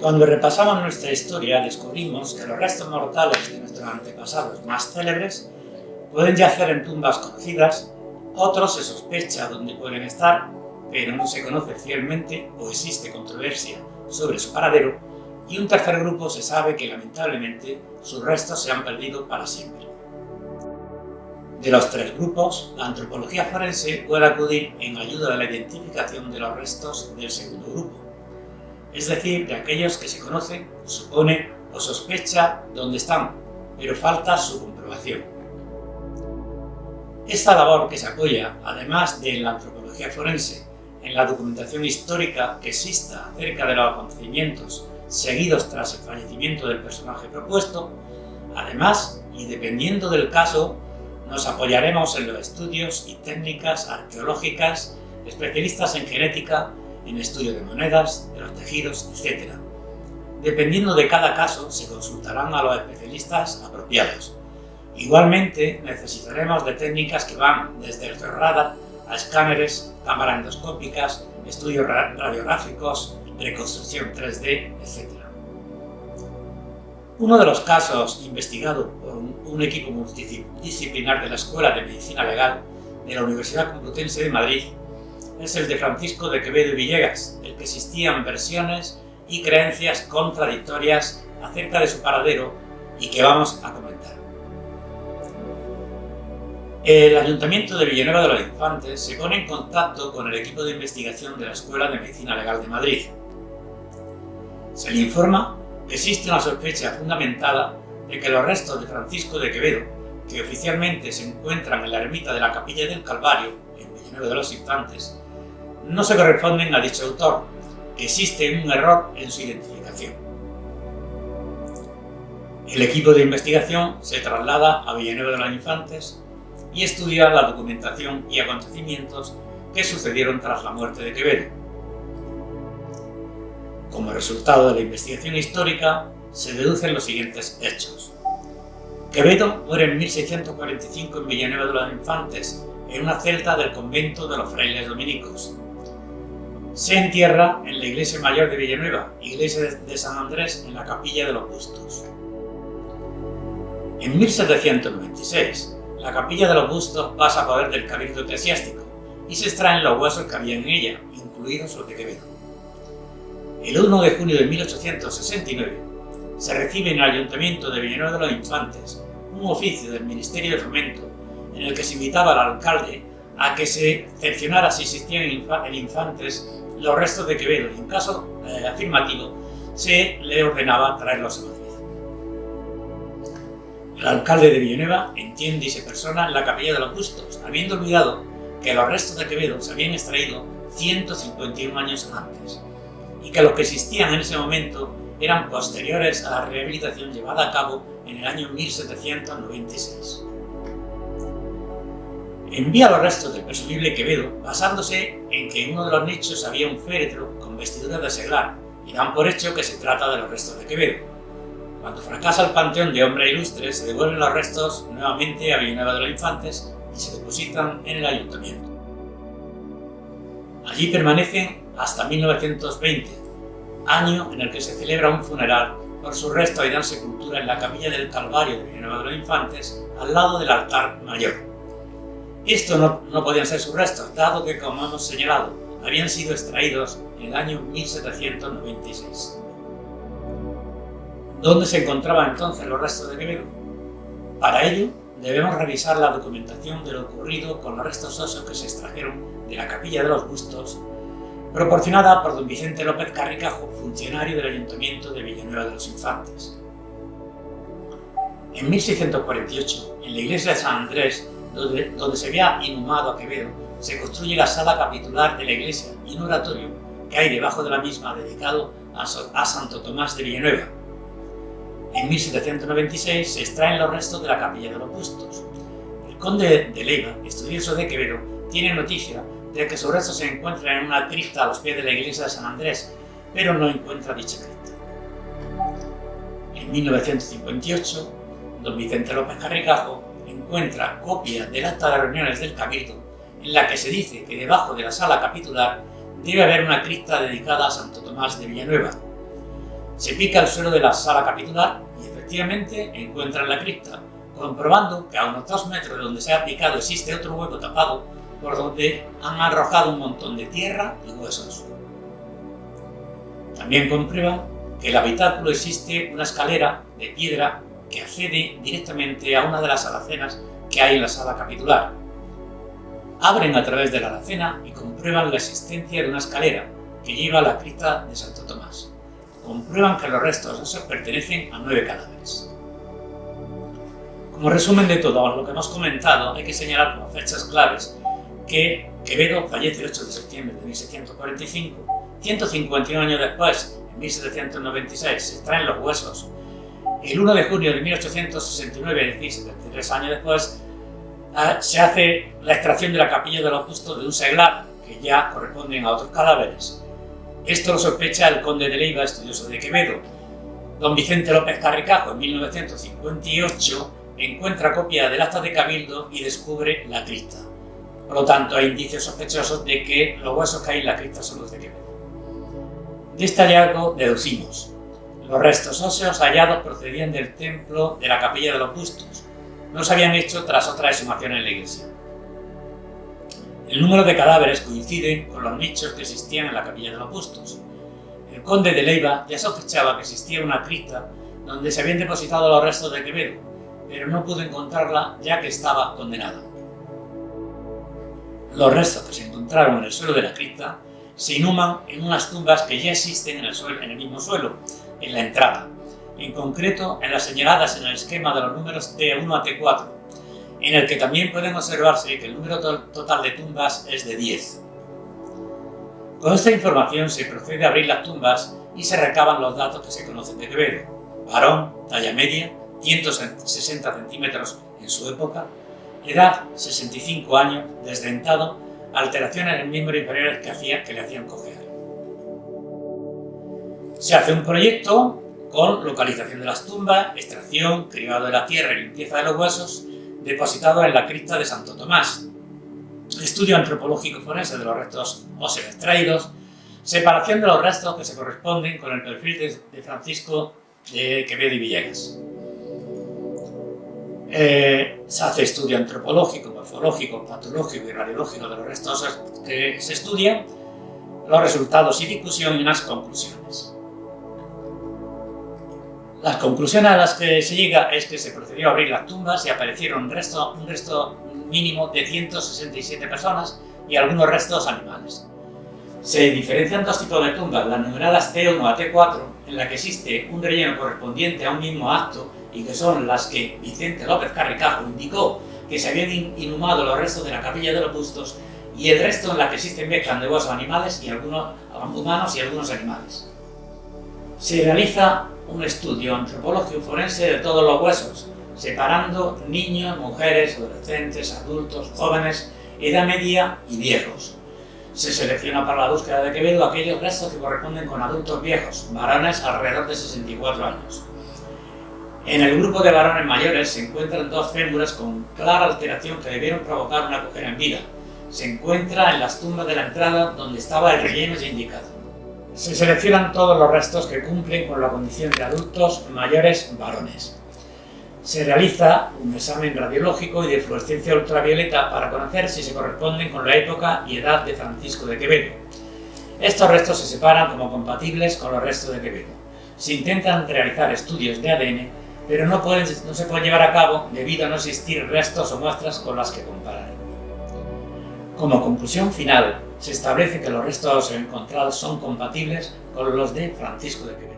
Cuando repasamos nuestra historia, descubrimos que los restos mortales de nuestros antepasados más célebres pueden yacer en tumbas conocidas, otros se sospecha dónde pueden estar, pero no se conoce fielmente o existe controversia sobre su paradero, y un tercer grupo se sabe que lamentablemente sus restos se han perdido para siempre. De los tres grupos, la antropología forense puede acudir en ayuda de la identificación de los restos del segundo grupo, es decir, de aquellos que se conoce, supone o sospecha dónde están, pero falta su comprobación. Esta labor, que se apoya, además de en la antropología forense, en la documentación histórica que exista acerca de los acontecimientos seguidos tras el fallecimiento del personaje propuesto, además, y dependiendo del caso, nos apoyaremos en los estudios y técnicas arqueológicas, especialistas en genética, en estudio de monedas, de los tejidos, etc. Dependiendo de cada caso, se consultarán a los especialistas apropiados. Igualmente, necesitaremos de técnicas que van desde el radar a escáneres, cámaras endoscópicas, estudios radiográficos, reconstrucción 3D, etc. Uno de los casos investigados por un equipo multidisciplinar de la Escuela de Medicina Legal de la Universidad Complutense de Madrid es el de Francisco de Quevedo y Villegas, del que existían versiones y creencias contradictorias acerca de su paradero y que vamos a comentar. El Ayuntamiento de Villanueva de los Infantes se pone en contacto con el equipo de investigación de la Escuela de Medicina Legal de Madrid. Se le informa que existe una sospecha fundamentada de que los restos de Francisco de Quevedo, que oficialmente se encuentran en la ermita de la Capilla del Calvario, en Villanueva de los Infantes, no se corresponden a dicho autor, que existe un error en su identificación. El equipo de investigación se traslada a Villanueva de los Infantes y estudia la documentación y acontecimientos que sucedieron tras la muerte de Quevedo. Como resultado de la investigación histórica, se deducen los siguientes hechos. Quevedo muere en 1645 en Villanueva de los Infantes, en una celda del convento de los frailes dominicos. Se entierra en la iglesia mayor de Villanueva, iglesia de San Andrés, en la capilla de los Bustos. En 1796, la capilla de los Bustos pasa a poder del cabildo eclesiástico y se extraen los huesos que había en ella, incluidos los de Quevedo. El 1 de junio de 1869 se recibe en el Ayuntamiento de Villanueva de los Infantes un oficio del Ministerio de Fomento en el que se invitaba al alcalde a que se cercionara si existían en Infantes los restos de Quevedo y en caso afirmativo se le ordenaba traerlos a Madrid. El alcalde de Villanueva entiende y se persona en la Capilla de los Bustos, habiendo olvidado que los restos de Quevedo se habían extraído 151 años antes y que los que existían en ese momento eran posteriores a la rehabilitación llevada a cabo en el año 1796. Envía los restos del presumible Quevedo basándose en que en uno de los nichos había un féretro con vestiduras de seglar y dan por hecho que se trata de los restos de Quevedo. Cuando fracasa el panteón de hombres ilustres, se devuelven los restos nuevamente a Villanueva de los Infantes y se depositan en el ayuntamiento. Allí permanecen hasta 1920, año en el que se celebra un funeral por sus restos y dan sepultura en la capilla del Calvario de Villanueva de los Infantes, al lado del altar mayor. Estos no podían ser sus restos, dado que, como hemos señalado, habían sido extraídos en el año 1796. ¿Dónde se encontraban entonces los restos de Quevedo? Para ello, debemos revisar la documentación de lo ocurrido con los restos óseos que se extrajeron de la Capilla de los Bustos, proporcionada por don Vicente López Carricajo, funcionario del Ayuntamiento de Villanueva de los Infantes. En 1648, en la iglesia de San Andrés, donde se había inhumado a Quevedo, se construye la sala capitular de la iglesia y un oratorio que hay debajo de la misma dedicado a Santo Tomás de Villanueva. En 1796 se extraen los restos de la Capilla de los Bustos. El conde de Leiva, estudioso de Quevedo, tiene noticia de que sus restos se encuentran en una cripta a los pies de la iglesia de San Andrés, pero no encuentra dicha cripta. En 1958, don Vicente López Carricajo encuentra copia del acta de reuniones del Cabildo en la que se dice que debajo de la sala capitular debe haber una cripta dedicada a Santo Tomás de Villanueva. Se pica el suelo de la sala capitular y efectivamente encuentran la cripta, comprobando que a unos 2 metros de donde se ha picado existe otro hueco tapado por donde han arrojado un montón de tierra y huesos. También comprueban que en el habitáculo existe una escalera de piedra que accede directamente a una de las alacenas que hay en la sala capitular. Abren a través de la alacena y comprueban la existencia de una escalera que lleva a la cripta de Santo Tomás. Comprueban que los restos óseos pertenecen a 9 cadáveres. Como resumen de todo lo que hemos comentado, hay que señalar como fechas claves que Quevedo fallece el 8 de septiembre de 1645, 151 años después, en 1796, se extraen los huesos. El 1 de junio de 1869, es decir, 73 años después, se hace la extracción de la capilla de los bustos de un seglar, que ya corresponden a otros cadáveres. Esto lo sospecha el conde de Leiva, estudioso de Quevedo. Don Vicente López Carricajo, en 1958, encuentra copia del acta de cabildo y descubre la cripta. Por lo tanto, hay indicios sospechosos de que los huesos que hay en la cripta son los de Quevedo. De este hallazgo deducimos: los restos óseos hallados procedían del templo de la capilla de los bustos. No se habían hecho tras otra exhumación en la iglesia. El número de cadáveres coincide con los nichos que existían en la capilla de los bustos. El conde de Leiva ya sospechaba que existía una cripta donde se habían depositado los restos de Quevedo, pero no pudo encontrarla ya que estaba condenado. Los restos que se encontraron en el suelo de la cripta se inhuman en unas tumbas que ya existen en el mismo suelo, en la entrada, en concreto en las señaladas en el esquema de los números T1 a T4, en el que también pueden observarse que el número total de tumbas es de 10. Con esta información se procede a abrir las tumbas y se recaban los datos que se conocen de Quevedo: varón, talla media, 160 centímetros en su época, edad 65 años, desdentado, alteraciones en el miembro inferior que le hacían cojear. Se hace un proyecto con localización de las tumbas, extracción, cribado de la tierra y limpieza de los huesos depositados en la cripta de Santo Tomás, estudio antropológico forense de los restos óseos extraídos, separación de los restos que se corresponden con el perfil de Francisco de Quevedo y Villegas. Se hace estudio antropológico, morfológico, patológico y radiológico de los restos que se estudian, los resultados y discusión y unas conclusiones. Las conclusiones a las que se llega es que se procedió a abrir las tumbas y aparecieron un resto mínimo de 167 personas y algunos restos animales. Se diferencian dos tipos de tumbas, las numeradas T1 a T4, en la que existe un relleno correspondiente a un mismo acto y que son las que Vicente López Carricajo indicó que se habían inhumado los restos de la capilla de los bustos, y el resto en la que existen mezclas de huesos animales y algunos humanos y algunos animales. Se realiza un estudio antropológico forense de todos los huesos, separando niños, mujeres, adolescentes, adultos, jóvenes, edad media y viejos. Se selecciona para la búsqueda de Quevedo aquellos restos que corresponden con adultos viejos, varones alrededor de 64 años. En el grupo de varones mayores se encuentran 2 fémuras con clara alteración que debieron provocar una cojera en vida. Se encuentra en las tumbas de la entrada donde estaba el relleno ya indicado. Se seleccionan todos los restos que cumplen con la condición de adultos mayores varones. Se realiza un examen radiológico y de fluorescencia ultravioleta para conocer si se corresponden con la época y edad de Francisco de Quevedo. Estos restos se separan como compatibles con los restos de Quevedo. Se intentan realizar estudios de ADN, pero no se pueden llevar a cabo debido a no existir restos o muestras con las que comparar. Como conclusión final, se establece que los restos encontrados son compatibles con los de Francisco de Quevedo.